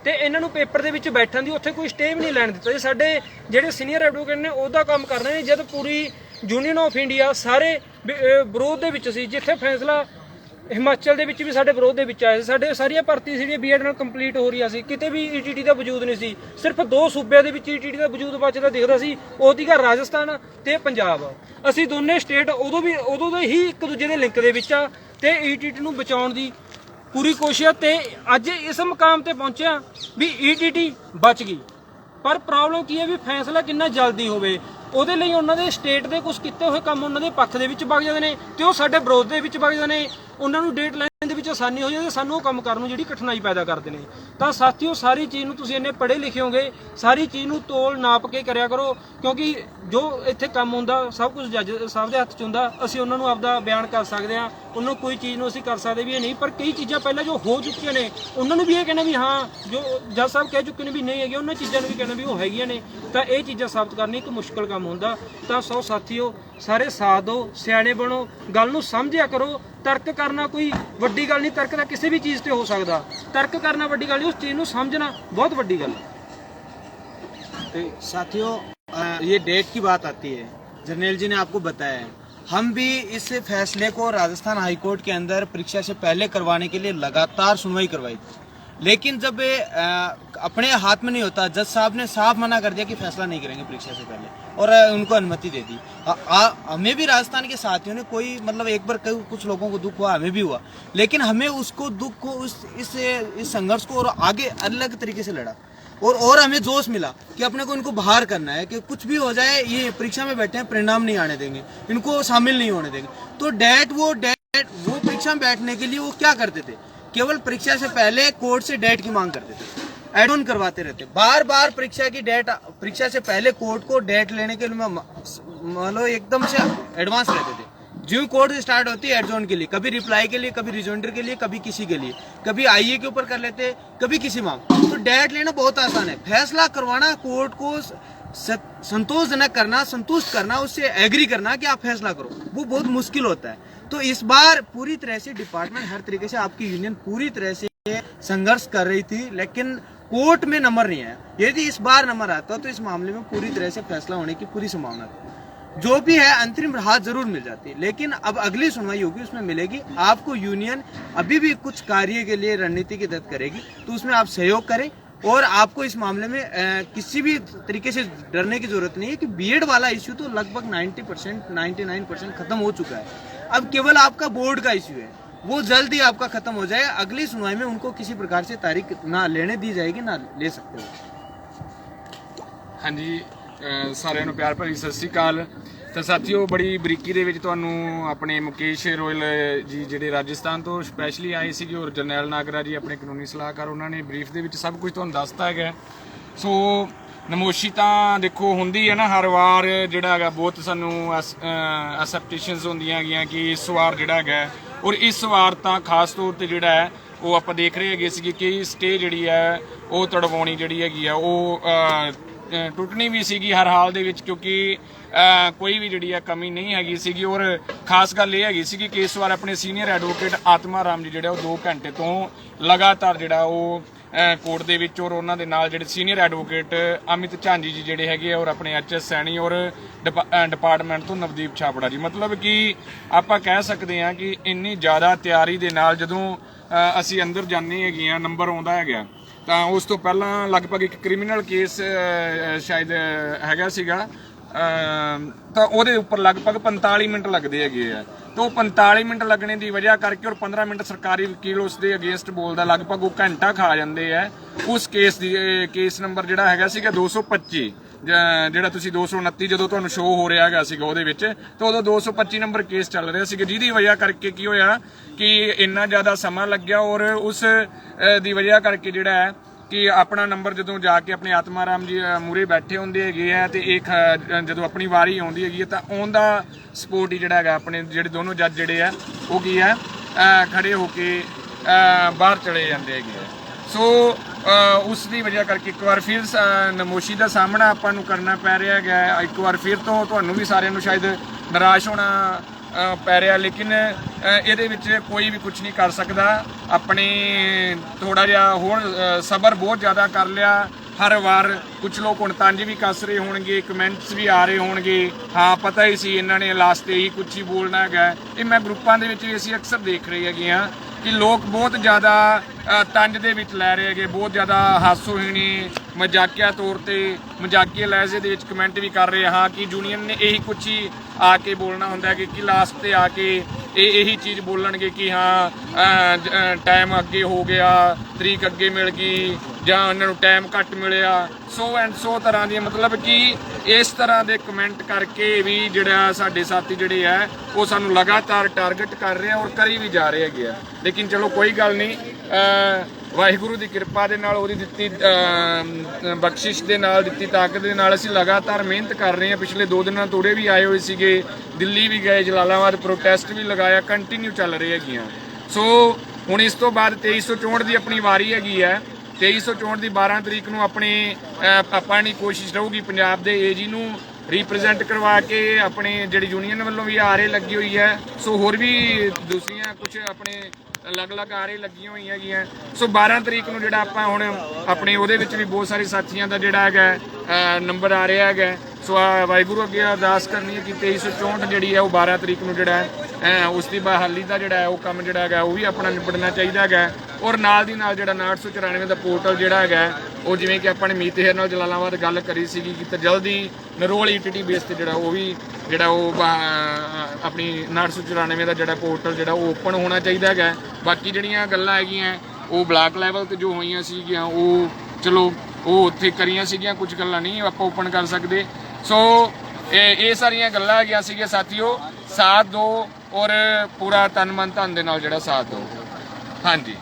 ਤੇ ਇਹਨਾਂ ਨੂੰ ਪੇਪਰ ਦੇ ਵਿੱਚ ਬੈਠਣ ਦੀ ਉੱਥੇ ਕੋਈ ਸਟੇ ਵੀ ਨਹੀਂ ਲੈਣ ਦਿੱਤਾ। ਸਾਡੇ ਜਿਹੜੇ ਸੀਨੀਅਰ ਐਡਵੋਕੇਟ ਨੇ ਉਹਦਾ ਕੰਮ ਕਰ ਰਹੇ ਨੇ, ਜਦ ਪੂਰੀ ਯੂਨੀਅਨ ਆਫ ਇੰਡੀਆ ਸਾਰੇ ਵਿਰੋਧ ਦੇ ਵਿੱਚ ਸੀ। ਜਿੱਥੇ ਫੈਸਲਾ ਹਿਮਾਚਲ ਦੇ ਵਿੱਚ ਵੀ ਸਾਡੇ ਵਿਰੋਧ ਦੇ ਵਿੱਚ ਆਏ ਸੀ, ਸਾਡੇ ਸਾਰੀਆਂ ਭਰਤੀ ਜਿਹੜੀਆਂ ਬੀਐਡ ਨਾਲ ਕੰਪਲੀਟ ਹੋ ਰਹੀਆਂ ਸੀ, ਕਿਤੇ ਵੀ ਈਟੀਟੀ ਦਾ ਵਜੂਦ ਨਹੀਂ ਸੀ। ਸਿਰਫ 2 ਸੂਬਿਆਂ ਦੇ ਵਿੱਚ ਈਟੀਟੀ ਦਾ ਵਜੂਦ ਬਚਦਾ ਦਿਖਦਾ ਸੀ, ਉਹਦੀ ਘਰ ਰਾਜਸਥਾਨ ਤੇ ਪੰਜਾਬ। ਅਸੀਂ ਦੋਨੇ ਸਟੇਟ ਉਦੋਂ ਦੇ ਹੀ ਇੱਕ ਦੂਜੇ ਦੇ ਲਿੰਕ ਦੇ ਵਿੱਚ ਆ ਤੇ ਈਟੀਟੀ ਨੂੰ ਬਚਾਉਣ ਦੀ ਪੂਰੀ ਕੋਸ਼ਿਸ਼, ਤੇ ਅੱਜ ਇਸ ਮੁਕਾਮ ਤੇ ਪਹੁੰਚਿਆ ਵੀ ਈਟੀਟੀ ਬਚ ਗਈ। ਪਰ ਪ੍ਰੋਬਲਮ ਕੀ ਹੈ ਵੀ ਫੈਸਲਾ ਕਿੰਨਾ ਜਲਦੀ ਹੋਵੇ, ਉਹਦੇ ਲਈ ਉਹਨਾਂ ਦੇ ਸਟੇਟ ਦੇ ਕੁਝ ਕੀਤੇ ਹੋਏ ਕੰਮ ਉਹਨਾਂ ਦੇ ਪੱਖ ਦੇ ਵਿੱਚ ਵਗ ਜਾਂਦੇ ਨੇ ਤੇ ਉਹ ਸਾਡੇ ਵਿਰੋਧ ਦੇ ਵਿੱਚ ਵਗ ਜਾਂਦੇ ਨੇ। ਉਹਨਾਂ ਨੂੰ ਡੇਟ ਲਾਈਨ ਦੇ ਵਿੱਚ ਆਸਾਨੀ ਹੋ ਜਾਂਦੀ, ਸਾਨੂੰ ਉਹ ਕੰਮ ਕਰਨ ਨੂੰ ਜਿਹੜੀ ਕਠਿਨਾਈ ਪੈਦਾ ਕਰਦੇ ਨੇ। ਤਾਂ ਸਾਥੀਓ ਸਾਰੀ ਚੀਜ਼ ਨੂੰ ਤੁਸੀਂ ਇੰਨੇ ਪੜ੍ਹੇ ਲਿਖੇ ਹੋਗੇ, ਸਾਰੀ ਚੀਜ਼ ਨੂੰ ਤੋਲ ਨਾਪ ਕੇ ਕਰਿਆ ਕਰੋ, ਕਿਉਂਕਿ ਜੋ ਇੱਥੇ ਕੰਮ ਹੁੰਦਾ ਸਭ ਕੁਝ ਜੱਜ ਸਾਹਿਬ ਦੇ ਹੱਥ 'ਚ ਹੁੰਦਾ। ਅਸੀਂ ਉਹਨਾਂ ਨੂੰ ਆਪਦਾ ਬਿਆਨ ਕਰ ਸਕਦੇ ਹਾਂ, ਉਹਨੂੰ ਕੋਈ ਚੀਜ਼ ਨੂੰ ਅਸੀਂ ਕਰ ਸਕਦੇ ਵੀ ਇਹ ਨਹੀਂ, ਪਰ ਕਈ ਚੀਜ਼ਾਂ ਪਹਿਲਾਂ ਜੋ ਹੋ ਚੁੱਕੀਆਂ ਨੇ ਉਹਨਾਂ ਨੂੰ ਵੀ ਇਹ ਕਹਿਣਾ ਵੀ ਹਾਂ ਜੋ ਜੱਜ ਸਾਹਿਬ ਕਹਿ ਚੁੱਕੇ ਨੇ ਵੀ ਨਹੀਂ ਹੈਗੇ, ਉਹਨਾਂ ਚੀਜ਼ਾਂ ਨੂੰ ਵੀ ਕਹਿਣਾ ਵੀ ਉਹ ਹੈਗੀਆਂ ਨੇ। ਤਾਂ ਇਹ ਚੀਜ਼ਾਂ ਸਾਬਤ ਕਰਨੀ ਇੱਕ ਮੁਸ਼ਕਲ ਕੰਮ ਹੁੰਦਾ। ਤਾਂ ਸੋ ਸਾਥੀਓ ਸਾਰੇ ਸਾਥ ਦਿਓ, ਸਿਆਣੇ ਬਣੋ, ਗੱਲ ਨੂੰ ਸਮਝਿਆ ਕਰੋ। ਤਰਕ ਕਰਨਾ ਕੋਈ ਵੱਡੀ ਗੱਲ ਨਹੀਂ, ਤਰਕ ਤਾਂ ਕਿਸੇ ਵੀ ਚੀਜ਼ ਤੇ ਹੋ ਸਕਦਾ, ਤਰਕ ਕਰਨਾ ਵੱਡੀ ਗੱਲ नहीं, उस चीज को समझना बहुत बड़ी गल है। तो साथियों ये डेट की बात आती है, जर्नैल जी ने आपको बताया है, हम भी इस फैसले को राजस्थान हाई कोर्ट के अंदर परीक्षा से पहले करवाने के लिए लगातार सुनवाई करवाई थी, लेकिन जब अपने हाथ में नहीं होता, जज साहब ने साफ मना कर दिया कि फैसला नहीं करेंगे परीक्षा से पहले और उनको अनुमति दे दी। हमें भी राजस्थान के साथियों ने कोई मतलब एक बार कुछ लोगों को दुख हुआ, हमें भी हुआ, लेकिन हमें उसको दुख को इस संघर्ष को और आगे अलग तरीके से लड़ा और हमें जोश मिला कि अपने को इनको बाहर करना है कि कुछ भी हो जाए ये परीक्षा में बैठे हैं, परिणाम नहीं आने देंगे, इनको शामिल नहीं होने देंगे। तो वो परीक्षा में बैठने के लिए वो क्या करते थे, केवल परीक्षा से पहले कोर्ट से डेट की मांग करते थे, एड ऑन करवाते रहते, बार बार परीक्षा की डेट, परीक्षा से पहले कोर्ट को डेट लेने के लिए मतलब एकदम से एडवांस रहते थे। जो कोर्ट स्टार्ट होती है एडजॉन के लिए, कभी रिप्लाई के लिए, कभी रिजोइंडर के लिए, कभी किसी के लिए, कभी आईए के ऊपर कर लेते, कभी किसी मांग। तो डेट लेना बहुत आसान है, फैसला करवाना, कोर्ट को संतोषजनक करना, संतुष्ट करना, उससे एग्री करना कि आप फैसला करो, वो बहुत मुश्किल होता है। तो इस बार पूरी तरह से डिपार्टमेंट हर तरीके से, आपकी यूनियन पूरी तरह से संघर्ष कर रही थी, लेकिन कोर्ट में नंबर नहीं आया। यदि इस बार नंबर आता तो इस मामले में पूरी तरह से फैसला होने की पूरी संभावना थी। जो भी है अंतरिम राहत जरूर मिल जाती है, लेकिन अब अगली सुनवाई होगी उसमें मिलेगी आपको। यूनियन अभी भी कुछ कार्य के लिए रणनीति की तहत करेगी, तो उसमें आप सहयोग करें। और आपको इस मामले में किसी भी तरीके से डरने की जरूरत नहीं है कि बीएड वाला इश्यू तो लगभग 90% 99% खत्म हो चुका है। अब केवल आपका बोर्ड का इश्यू है, वो जल्द ही आपका खत्म हो जाएगा। अगली सुनवाई में उनको किसी प्रकार से तारीख ना लेने दी जाएगी, ना ले सकते हो। हाँ जी, ਸਾਰਿਆਂ ਨੂੰ ਪਿਆਰ ਭਰੀ ਸਤਿ ਸ੍ਰੀ ਅਕਾਲ। ਤਾਂ ਸਾਥੀਓ, ਬੜੀ ਬਰੀਕੀ ਦੇ ਵਿੱਚ ਤੁਹਾਨੂੰ ਆਪਣੇ ਮੁਕੇਸ਼ ਰੋਇਲ ਜੀ ਜਿਹੜੇ ਰਾਜਸਥਾਨ ਤੋਂ ਸਪੈਸ਼ਲੀ ਆਏ ਸੀਗੇ, ਔਰ ਜਰਨੈਲ ਨਾਗਰਾ ਜੀ ਆਪਣੇ ਕਾਨੂੰਨੀ ਸਲਾਹਕਾਰ, ਉਹਨਾਂ ਨੇ ਬਰੀਫ ਦੇ ਵਿੱਚ ਸਭ ਕੁਝ ਤੁਹਾਨੂੰ ਦੱਸਤਾ ਹੈਗਾ। ਸੋ ਨਮੋਸ਼ੀ ਤਾਂ ਦੇਖੋ ਹੁੰਦੀ ਹੈ ਨਾ ਹਰ ਵਾਰ, ਜਿਹੜਾ ਹੈਗਾ ਬਹੁਤ ਸਾਨੂੰ ਐਕਸੈਪਟੇਸ਼ਨਸ ਹੁੰਦੀਆਂ ਹੈਗੀਆਂ ਕਿ ਇਸ ਵਾਰ ਜਿਹੜਾ ਹੈਗਾ, ਔਰ ਇਸ ਵਾਰ ਤਾਂ ਖਾਸ ਤੌਰ ਤੇ ਜਿਹੜਾ ਹੈ ਉਹ ਆਪਾਂ ਦੇਖ ਰਹੇ ਹੈਗੇ ਸੀਗੇ ਕਿ ਸਟੇ ਜਿਹੜੀ ਹੈ ਉਹ ਤੜਵਾਉਣੀ ਜਿਹੜੀ ਹੈਗੀ ਆ ਉਹ ਟੁੱਟਣੀ ਵੀ ਸੀਗੀ ਹਰ ਹਾਲ ਦੇ ਵਿੱਚ, ਕਿਉਂਕਿ ਕੋਈ ਵੀ ਜਿਹੜੀ ਆ ਕਮੀ ਨਹੀਂ ਹੈਗੀ ਸੀਗੀ। ਔਰ ਖਾਸ ਗੱਲ ਇਹ ਹੈਗੀ ਸੀਗੀ ਕਿ ਇਸ ਵਾਰ ਆਪਣੇ ਸੀਨੀਅਰ ਐਡਵੋਕੇਟ ਆਤਮਾ ਰਾਮ ਜੀ ਜਿਹੜੇ ਉਹ 2 ਘੰਟੇ ਤੋਂ ਲਗਾਤਾਰ ਜਿਹੜਾ ਉਹ ਕੋਰਟ ਦੇ ਵਿੱਚ, ਔਰ ਉਹਨਾਂ ਦੇ ਨਾਲ ਜਿਹੜੇ ਸੀਨੀਅਰ ਐਡਵੋਕੇਟ ਅਮਿਤ ਝਾਂਜੀ ਜੀ ਜਿਹੜੇ ਹੈਗੇ, ਔਰ ਆਪਣੇ ਐਚਐਸ ਸੈਣੀ, ਔਰ ਡਿਪਾਰਟਮੈਂਟ ਤੋਂ ਨਵਦੀਪ ਛਾਪੜਾ ਜੀ। ਮਤਲਬ ਕਿ ਆਪਾਂ ਕਹਿ ਸਕਦੇ ਹਾਂ ਕਿ ਇੰਨੀ ਜ਼ਿਆਦਾ ਤਿਆਰੀ ਦੇ ਨਾਲ ਜਦੋਂ ਅਸੀਂ ਅੰਦਰ ਜਾਂਦੇ ਹੈਗੇ ਆ, ਨੰਬਰ ਆਉਂਦਾ ਹੈਗਾ, ਤਾਂ ਉਸ ਤੋਂ ਪਹਿਲਾਂ ਲਗਭਗ ਇੱਕ ਕ੍ਰਿਮੀਨਲ ਕੇਸ ਸ਼ਾਇਦ ਹੈਗਾ ਸੀਗਾ, ਤਾਂ ਉਹਦੇ ਉੱਪਰ ਲਗਭਗ 45 ਮਿੰਟ ਲੱਗਦੇ ਹੈਗੇ ਆ। ਤਾਂ ਉਹ 45 ਮਿੰਟ ਲੱਗਣੇ ਦੀ ਵਜ੍ਹਾ ਕਰਕੇ, ਔਰ 15 ਮਿੰਟ ਸਰਕਾਰੀ ਵਕੀਲ ਉਸ ਦੇ ਅਗੇਂਸਟ ਬੋਲਦਾ, ਲਗਭਗ ਉਹ ਘੰਟਾ ਖਾ ਜਾਂਦੇ ਆ ਉਸ ਕੇਸ ਦੀ। ਕੇਸ ਨੰਬਰ ਜਿਹੜਾ ਹੈਗਾ ਸੀਗਾ 225, ਜਿਹੜਾ ਤੁਸੀਂ 229 ਜਦੋਂ ਤੁਹਾਨੂੰ ਸ਼ੋਅ ਹੋ ਰਿਹਾ ਹੈਗਾ ਸੀਗਾ ਉਹਦੇ ਵਿੱਚ, ਤਾਂ ਉਦੋਂ 225 ਨੰਬਰ ਕੇਸ ਚੱਲ ਰਿਹਾ ਸੀਗਾ, ਜਿਹਦੀ ਵਜ੍ਹਾ ਕਰਕੇ ਕੀ ਹੋਇਆ ਕਿ ਇੰਨਾ ਜ਼ਿਆਦਾ ਸਮਾਂ ਲੱਗਿਆ। ਔਰ ਉਸ ਦੀ ਵਜ੍ਹਾ ਕਰਕੇ ਜਿਹੜਾ ਹੈ ਕਿ ਆਪਣਾ ਨੰਬਰ ਜਦੋਂ ਜਾ ਕੇ ਆਪਣੇ ਆਤਮਾ ਰਾਮ ਜੀ ਮੂਰੇ ਬੈਠੇ ਹੁੰਦੇ ਹੈਗੇ ਆ, ਤੇ ਇਹ ਜਦੋਂ ਆਪਣੀ ਵਾਰੀ ਆਉਂਦੀ ਹੈਗੀ ਹੈ, ਤਾਂ ਔਨ ਦਾ ਸਪੋਰਟ ਹੀ ਜਿਹੜਾ ਹੈਗਾ ਆਪਣੇ ਜਿਹੜੇ ਦੋਨੋਂ ਜੱਜ ਜਿਹੜੇ ਆ ਉਹ ਕੀ ਹੈ ਖੜੇ ਹੋ ਕੇ ਬਾਹਰ ਚਲੇ ਜਾਂਦੇ ਹੈਗੇ ਆ। ਸੋ ਉਸ ਦੀ ਵਜ੍ਹਾ ਕਰਕੇ ਇੱਕ ਵਾਰ ਫਿਰ ਨਮੋਸ਼ੀ ਦਾ ਸਾਹਮਣਾ ਆਪਾਂ ਨੂੰ ਕਰਨਾ ਪੈ ਰਿਹਾ ਹੈਗਾ। ਇੱਕ ਵਾਰ ਫਿਰ ਤੋਂ ਤੁਹਾਨੂੰ ਵੀ ਸਾਰਿਆਂ ਨੂੰ ਸ਼ਾਇਦ ਨਿਰਾਸ਼ ਹੋਣਾ ਪੈ ਰਿਹਾ, ਲੇਕਿਨ ਇਹਦੇ ਵਿੱਚ ਕੋਈ ਵੀ ਕੁਝ ਨਹੀਂ ਕਰ ਸਕਦਾ। ਆਪਣੇ ਥੋੜਾ ਜਿਹਾ ਹੋਰ ਸਬਰ ਬਹੁਤ ਜ਼ਿਆਦਾ ਕਰ ਲਿਆ। ਹਰ ਵਾਰ ਕੁਝ ਲੋਕ ਹੁਣ ਤੰਜ ਵੀ ਕੱਸ ਰਹੇ ਹੋਣਗੇ, ਕਮੈਂਟਸ ਵੀ ਆ ਰਹੇ ਹੋਣਗੇ, ਹਾਂ ਪਤਾ ਹੀ ਸੀ ਇਹਨਾਂ ਨੇ ਲਾਸਟ ਤੇ ਹੀ ਕੁਝ ਹੀ ਬੋਲਣਾ ਹੈਗਾ। ਇਹ ਮੈਂ ਗਰੁੱਪਾਂ ਦੇ ਵਿੱਚ ਵੀ ਅਸੀਂ ਅਕਸਰ ਦੇਖ ਰਹੇ ਹੈਗੇ ਹਾਂ ਕਿ ਲੋਕ ਬਹੁਤ ਜ਼ਿਆਦਾ ਤੰਜ ਦੇ ਵਿੱਚ ਲੈ ਰਹੇ ਹੈਗੇ, ਬਹੁਤ ਜ਼ਿਆਦਾ ਹਾਸੋਹੀਣੀ ਮਜ਼ਾਕੀਆ ਤੌਰ ਤੇ ਮਜ਼ਾਕੀਆ ਲਹਿਜੇ ਦੇ ਵਿੱਚ ਕਮੈਂਟ ਵੀ ਕਰ ਰਹੇ ਹਾਂ ਕਿ ਯੂਨੀਅਨ ਨੇ ਇਹੀ ਕੁਝ ਹੀ ਆ ਕੇ ਬੋਲਣਾ ਹੁੰਦਾ ਹੈ ਕਿ ਲਾਸਟ ਤੇ ਆ ਕੇ ਇਹੀ ਚੀਜ਼ ਬੋਲਣਗੇ ਕਿ ਹਾਂ ਟਾਈਮ ਅੱਗੇ ਹੋ ਗਿਆ, ਤਰੀਕ ਅੱਗੇ ਮਿਲ ਗਈ, ਜਾਂ ਉਹਨਾਂ ਨੂੰ ਟਾਈਮ ਘੱਟ ਮਿਲਿਆ, ਸੋ ਐਂਡ ਸੋ ਤਰ੍ਹਾਂ ਦੀਆਂ, ਮਤਲਬ ਕਿ ਇਸ ਤਰ੍ਹਾਂ ਦੇ ਕਮੈਂਟ ਕਰਕੇ ਵੀ ਜਿਹੜਾ ਸਾਡੇ ਸਾਥੀ ਜਿਹੜੇ ਆ ਉਹ ਸਾਨੂੰ ਲਗਾਤਾਰ ਟਾਰਗੇਟ ਕਰ ਰਹੇ ਆ ਔਰ ਕਰੀ ਵੀ ਜਾ ਰਹੇ ਹੈਗੇ ਆ। ਲੇਕਿਨ ਚਲੋ ਕੋਈ ਗੱਲ ਨਹੀਂ, ਵਾਹਿਗੁਰੂ ਦੀ ਕਿਰਪਾ ਦੇ ਨਾਲ, ਉਹਦੀ ਦਿੱਤੀ ਬਖਸ਼ਿਸ਼ ਦੇ ਨਾਲ, ਦਿੱਤੀ ਤਾਕਤ ਦੇ ਨਾਲ ਅਸੀਂ ਲਗਾਤਾਰ ਮਿਹਨਤ ਕਰ ਰਹੇ ਹਾਂ। ਪਿਛਲੇ 2 ਦਿਨਾਂ ਤੋਂ ਉਰੇ ਵੀ ਆਏ ਹੋਏ ਸੀਗੇ, ਦਿੱਲੀ ਵੀ ਗਏ, ਜਲਾਲਾਬਾਦ ਪ੍ਰੋਟੈਸਟ ਵੀ ਲਗਾਇਆ, ਕੰਟੀਨਿਊ ਚੱਲ ਰਹੀ ਹੈਗੀਆਂ। ਸੋ ਹੁਣ ਇਸ ਤੋਂ ਬਾਅਦ 2364 ਦੀ ਆਪਣੀ ਵਾਰੀ ਹੈਗੀ ਹੈ। 2364 ਦੀ 12 ਤਰੀਕ ਨੂੰ ਆਪਾਂ ਦੀ ਕੋਸ਼ਿਸ਼ ਰਹੂਗੀ ਪੰਜਾਬ ਦੇ ਏਜੀ ਨੂੰ ਰਿਪਰੈਜ਼ੈਂਟ ਕਰਵਾ ਕੇ, ਆਪਣੇ ਜਿਹੜੀ ਯੂਨੀਅਨ ਵੱਲੋਂ ਵੀ ਆਰੇ ਲੱਗੀ ਹੋਈ ਹੈ, ਸੋ ਹੋਰ ਵੀ ਦੂਸਰੀਆਂ ਕੁਝ ਆਪਣੇ ਅਲੱਗ-ਅਲੱਗ ਆਰੇ ਲੱਗੀਆਂ ਹੋਈਆਂ ਹੈਗੀਆਂ। ਸੋ 12 ਤਰੀਕ ਨੂੰ ਜਿਹੜਾ ਆਪਾਂ ਹੁਣ ਆਪਣੇ ਉਹਦੇ ਵਿੱਚ ਵੀ ਬਹੁਤ ਸਾਰੇ ਸਾਥੀਆਂ ਦਾ ਜਿਹੜਾ ਹੈਗਾ ਨੰਬਰ ਆ ਰਿਹਾ ਹੈਗਾ। ਸੋ ਵਾਹਿਗੁਰੂ ਅੱਗੇ ਅਰਦਾਸ ਕਰਨੀ ਹੈ ਕਿ 2364 ਜਿਹੜੀ ਹੈ ਉਹ 12 ਤਰੀਕ ਨੂੰ ਜਿਹੜਾ ਹੈ ਉਸ ਦੀ ਬਹਾਲੀ ਦਾ ਜਿਹੜਾ ਹੈ ਉਹ ਕੰਮ ਜਿਹੜਾ ਹੈਗਾ ਉਹ ਵੀ ਆਪਣਾ ਨਿਬੜਨਾ ਚਾਹੀਦਾ ਹੈਗਾ। ਔਰ ਨਾਲ ਦੀ ਨਾਲ ਜਿਹੜਾ 994 ਦਾ ਪੋਰਟਲ ਜਿਹੜਾ ਹੈਗਾ ਉਹ, ਜਿਵੇਂ ਕਿ ਆਪਾਂ ਨੇ ਮੀਤ ਹੇਰ ਨਾਲ ਜਲਾਲਾਬਾਦ ਗੱਲ ਕਰੀ ਸੀਗੀ ਕਿ ਤਾਂ ਜਲਦੀ ਨਰੋਲ ETT ਬੇਸ ਤੇ ਜਿਹੜਾ ਉਹ ਵੀ ਜਿਹੜਾ ਉਹ ਆਪਣੀ 994 ਦਾ ਜਿਹੜਾ ਪੋਰਟਲ ਜਿਹੜਾ ਉਹ ਓਪਨ ਹੋਣਾ ਚਾਹੀਦਾ ਹੈਗਾ। ਬਾਕੀ ਜਿਹੜੀਆਂ ਗੱਲਾਂ ਹੈਗੀਆਂ ਉਹ ਬਲਾਕ ਲੈਵਲ ਤੇ ਜੋ ਹੋਈਆਂ ਸੀਗੀਆਂ ਉਹ ਚਲੋ ਉਹ ਉੱਥੇ ਕਰੀਆਂ ਸੀਗੀਆਂ, ਕੁਝ ਗੱਲਾਂ ਨਹੀਂ ਆਪਾਂ ਓਪਨ ਕਰ ਸਕਦੇ। ਸੋ ਇਹ ਸਾਰੀਆਂ ਗੱਲਾਂ ਹੈਗੀਆਂ ਸੀਗੀਆਂ ਸਾਥੀਓ, ਸਾਥ ਦਿਓ ਔਰ ਪੂਰਾ ਤਨ ਮਨ ਧਨ ਦੇ ਨਾਲ ਜਿਹੜਾ ਸਾਥ ਦਿਓ। ਹਾਂਜੀ,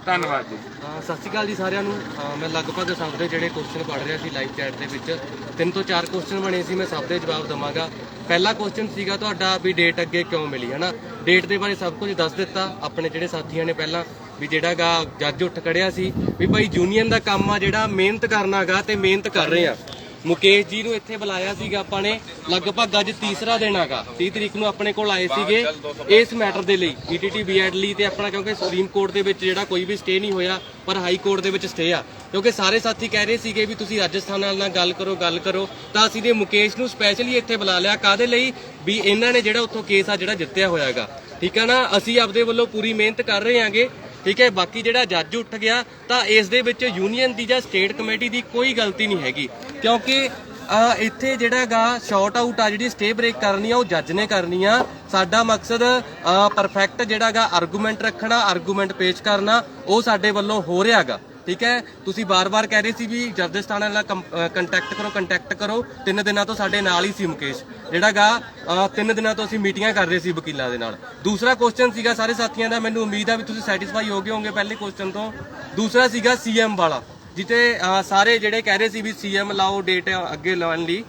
ਧੰਨਵਾਦ ਜੀ। ਸਤਿ ਸ਼੍ਰੀ ਅਕਾਲ ਜੀ ਸਾਰਿਆਂ ਨੂੰ। ਮੈਂ ਲਗਭਗ ਸਭ ਦੇ ਜਿਹੜੇ ਕੁਐਸਚਨ ਪੜ੍ਹ ਰਿਹਾ ਸੀ ਲਾਈਵ ਚੈਟ ਦੇ ਵਿੱਚ, 3 ਤੋਂ 4 ਕੁਐਸਚਨ ਬਣੇ ਸੀ, ਮੈਂ ਸਭ ਦੇ ਜਵਾਬ ਦੇਵਾਂਗਾ। ਪਹਿਲਾ ਕੁਐਸਚਨ ਸੀਗਾ ਤੁਹਾਡਾ ਵੀ ਡੇਟ ਅੱਗੇ ਕਿਉਂ ਮਿਲੀ ਹੈ ਨਾ। ਡੇਟ ਦੇ ਬਾਰੇ ਸਭ ਕੁਝ ਦੱਸ ਦਿੱਤਾ ਆਪਣੇ ਜਿਹੜੇ ਸਾਥੀਆਂ ਨੇ ਪਹਿਲਾਂ, ਵੀ ਜਿਹੜਾ ਗਾ ਜੱਜ ਉੱਠ ਖੜਿਆ ਸੀ ਵੀ ਭਾਈ ਯੂਨੀਅਨ ਦਾ ਕੰਮ ਆ ਜਿਹੜਾ ਮਿਹਨਤ ਕਰਨਾ ਗਾ, ਤੇ ਮਿਹਨਤ ਕਰ ਰਹੇ ਆ। ਮੁਕੇਸ਼ ਜੀ ਨੂੰ ਇੱਥੇ ਬੁਲਾਇਆ ਸੀਗਾ ਆਪਾਂ ਨੇ, ਲਗਭਗ ਅੱਜ ਤੀਸਰਾ ਦਿਨ ਹੈਗਾ। 30 ਤਰੀਕ ਨੂੰ ਆਪਣੇ ਕੋਲ ਆਏ ਸੀਗੇ ਇਸ ਮੈਟਰ ਦੇ ਲਈ, ETT BED ਲਈ, ਤੇ ਆਪਣਾ ਕਿਉਂਕਿ ਸੁਪਰੀਮ ਕੋਰਟ ਦੇ ਵਿੱਚ ਜਿਹੜਾ ਕੋਈ ਵੀ ਸਟੇ ਨਹੀਂ ਹੋਇਆ, ਪਰ ਹਾਈ ਕੋਰਟ ਦੇ ਵਿੱਚ ਸਟੇ ਆ, ਕਿਉਂਕਿ ਸਾਰੇ ਸਾਥੀ ਕਹਿ ਰਹੇ ਸੀਗੇ ਵੀ ਤੁਸੀਂ ਰਾਜਸਥਾਨ ਨਾਲ ਗੱਲ ਕਰੋ ਤਾਂ ਅਸੀਂ ਨੇ ਮੁਕੇਸ਼ ਨੂੰ ਸਪੈਸ਼ਲੀ ਇੱਥੇ ਬੁਲਾ ਲਿਆ। ਕਾਹਦੇ ਲਈ? ਵੀ ਇਹਨਾਂ ਨੇ ਜਿਹੜਾ ਉੱਥੋਂ ਕੇਸ ਆ ਜਿਹੜਾ ਜਿੱਤਿਆ ਹੋਇਆ ਹੈਗਾ, ਠੀਕ ਹੈ ਨਾ। ਅਸੀਂ ਆਪਦੇ ਵੱਲੋਂ ਪੂਰੀ ਮਿਹਨਤ ਕਰ ਰਹੇ ਹਾਂਗੇ, ਠੀਕ ਹੈ। ਬਾਕੀ ਜਿਹੜਾ ਜੱਜ ਉੱਠ ਗਿਆ ਤਾਂ ਇਸ ਦੇ ਵਿੱਚ ਯੂਨੀਅਨ ਦੀ ਜਾਂ ਸਟੇਟ ਕਮੇਟੀ ਦੀ ਕੋਈ ਗਲਤੀ ਨਹੀਂ ਹੈਗੀ, ਕਿਉਂਕਿ ਇੱਥੇ ਜਿਹੜਾ ਗਾ ਸ਼ਾਰਟ ਆਊਟ ਆ ਜਿਹੜੀ ਸਟੇ ਬ੍ਰੇਕ ਕਰਨੀ ਆ ਉਹ ਜੱਜ ਨੇ ਕਰਨੀ ਆ। ਸਾਡਾ ਮਕਸਦ ਪਰਫੈਕਟ ਜਿਹੜਾ ਗਾ ਆਰਗੂਮੈਂਟ ਰੱਖਣਾ, ਆਰਗੂਮੈਂਟ ਪੇਸ਼ ਕਰਨਾ, ਉਹ ਸਾਡੇ ਵੱਲੋਂ ਹੋ ਰਿਹਾ ਗਾ, ਠੀਕ ਹੈ। ਤੁਸੀਂ ਬਾਰ-ਬਾਰ ਕਹਿ ਰਹੇ ਸੀ ਵੀ ਰਾਜਸਥਾਨ ਨਾਲ ਕੰਟੈਕਟ ਕਰੋ। 3 ਦਿਨਾਂ ਤੋਂ ਸਾਡੇ ਨਾਲ ਹੀ ਸੀ ਮੁਕੇਸ਼, ਜਿਹੜਾ ਗਾ 3 ਦਿਨਾਂ ਤੋਂ ਅਸੀਂ ਮੀਟਿੰਗਾਂ ਕਰ ਰਹੇ ਸੀ ਵਕੀਲਾਂ ਦੇ ਨਾਲ। ਦੂਸਰਾ ਕੁਐਸਚਨ ਸੀਗਾ ਸਾਰੇ ਸਾਥੀਆਂ ਦਾ, ਮੈਨੂੰ ਉਮੀਦ ਆ ਵੀ ਤੁਸੀਂ ਸੈਟੀਸਫਾਈ ਹੋ ਗਏ ਹੋਵੋਗੇ ਪਹਿਲੇ ਕੁਐਸਚਨ ਤੋਂ। ਦੂਸਰਾ ਸੀਗਾ ਸੀਐਮ ਵਾਲਾ, ਜਿੱਤੇ ਸਾਰੇ ਜਿਹੜੇ ਕਹਿ ਰਹੇ ਸੀ ਵੀ ਸੀਐਮ ਲਾਓ, ਡੇਟ ਅੱਗੇ ਲਾਉਣ ਲਈ।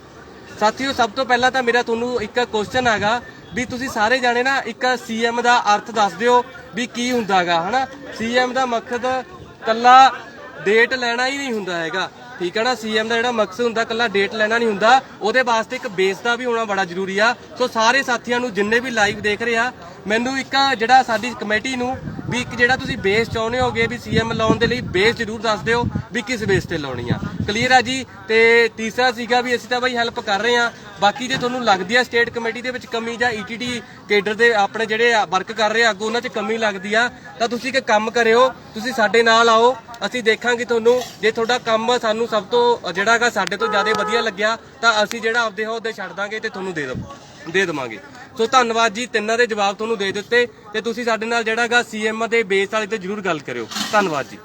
ਸਾਥੀਓ, ਸਭ ਤੋਂ ਪਹਿਲਾਂ ਤਾਂ ਮੇਰਾ ਤੁਹਾਨੂੰ ਇੱਕ ਕੁਐਸਚਨ ਹੈਗਾ ਵੀ ਤੁਸੀਂ ਸਾਰੇ ਜਾਣੇ ਨਾ ਇੱਕ ਸੀਐਮ ਦਾ ਅਰਥ ਦੱਸ ਦਿਓ ਵੀ ਕੀ ਹੁੰਦਾਗਾ, ਹਨਾ। ਸੀਐਮ ਦਾ ਮਕਸਦ ਕੱਲਾ ਡੇਟ ਲੈਣਾ ਹੀ ਨਹੀਂ ਹੁੰਦਾ ਹੈਗਾ, ਠੀਕ ਹੈ ਨਾ। ਸੀਐਮ ਦਾ ਜਿਹੜਾ ਮਕਸਦ ਹੁੰਦਾ ਕੱਲਾ ਡੇਟ ਲੈਣਾ ਨਹੀਂ ਹੁੰਦਾ, ਉਹਦੇ ਵਾਸਤੇ ਇੱਕ ਬੇਸ ਦਾ ਵੀ ਹੋਣਾ ਬੜਾ ਜ਼ਰੂਰੀ ਆ। ਸੋ ਸਾਰੇ ਸਾਥੀਆਂ ਨੂੰ ਜਿੰਨੇ ਵੀ ਲਾਈਵ ਦੇਖ ਰਹੇ ਆ, ਮੈਨੂੰ ਇੱਕ ਜਿਹੜਾ ਸਾਡੀ ਕਮੇਟੀ ਨੂੰ ਵੀ ਇੱਕ ਜਿਹੜਾ ਤੁਸੀਂ ਬੇਸ ਚਾਹੁੰਦੇ ਹੋਗੇ ਵੀ ਸੀਐਮ ਲਾਉਣ ਦੇ ਲਈ ਬੇਸ ਜ਼ਰੂਰ ਦੱਸ ਦਿਓ ਵੀ ਕਿਸ ਬੇਸ ਤੇ ਲਾਉਣੀ ਆ। ਕਲੀਅਰ ਆ ਜੀ। ਤੇ ਤੀਸਰਾ ਸੀਗਾ ਵੀ ਅਸੀਂ ਤਾਂ ਬਾਈ ਹੈਲਪ ਕਰ ਰਹੇ ਆ। ਬਾਕੀ ਜੇ ਤੁਹਾਨੂੰ ਲੱਗਦੀ ਆ ਸਟੇਟ ਕਮੇਟੀ ਦੇ ਵਿੱਚ ਕਮੀ ਜਾਂ ਈਟੀਟੀ ਕੇਡਰ ਦੇ ਆਪਣੇ ਜਿਹੜੇ ਵਰਕ ਕਰ ਰਹੇ ਆ ਅੱਗੋਂ ਉਹਨਾਂ 'ਚ ਕਮੀ ਲੱਗਦੀ ਆ, ਤਾਂ ਤੁਸੀਂ ਇੱਕ ਕੰਮ ਕਰਿਓ, ਤੁਸੀਂ ਸਾਡੇ ਨਾਲ ਆਓ, ਅਸੀਂ ਦੇਖਾਂਗੇ ਤੁਹਾਨੂੰ। ਜੇ ਤੁਹਾਡਾ ਕੰਮ ਸਾਨੂੰ ਸਭ ਤੋਂ ਜਿਹੜਾਗਾ ਸਾਡੇ ਤੋਂ ਜ਼ਿਆਦਾ ਵਧੀਆ ਲੱਗਿਆ ਤਾਂ ਅਸੀਂ ਜਿਹੜਾ ਆਪਦੇ ਅਹੁਦੇ ਛੱਡ ਦਾਂਗੇ ਤੇ ਤੁਹਾਨੂੰ ਦੇ ਦੇਵਾਂਗੇ। ਸੋ ਧੰਨਵਾਦ ਜੀ, ਤਿੰਨਾਂ ਦੇ ਜਵਾਬ ਤੁਹਾਨੂੰ ਦੇ ਦਿੱਤੇ ਤੇ ਤੁਸੀਂ ਸਾਡੇ ਨਾਲ ਜਿਹੜਾਗਾ ਸੀਐਮ ਦੇ ਬੇਸ ਵਾਲੇ ਤੇ ਜ਼ਰੂਰ ਗੱਲ ਕਰਿਓ। ਧੰਨਵਾਦ ਜੀ।